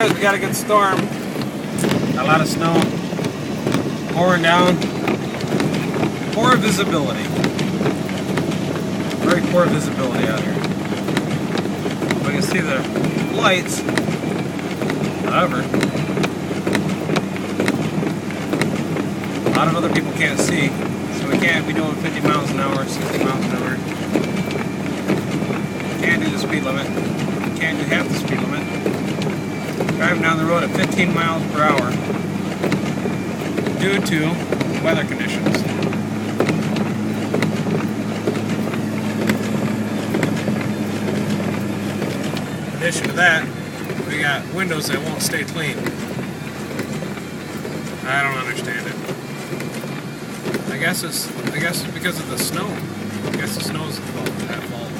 We got a good storm. A lot of snow pouring down. Poor visibility. Very poor visibility out here. We can see the lights. However, a lot of other people can't see, so we can't be doing 50 miles an hour, 60 miles an hour. Can't do the speed limit. Can't do half the speed limit. Driving down the road at 15 miles per hour due to weather conditions. In addition to that, we got windows that won't stay clean. I don't understand it. I guess it's because of the snow. I guess the snow is at fault.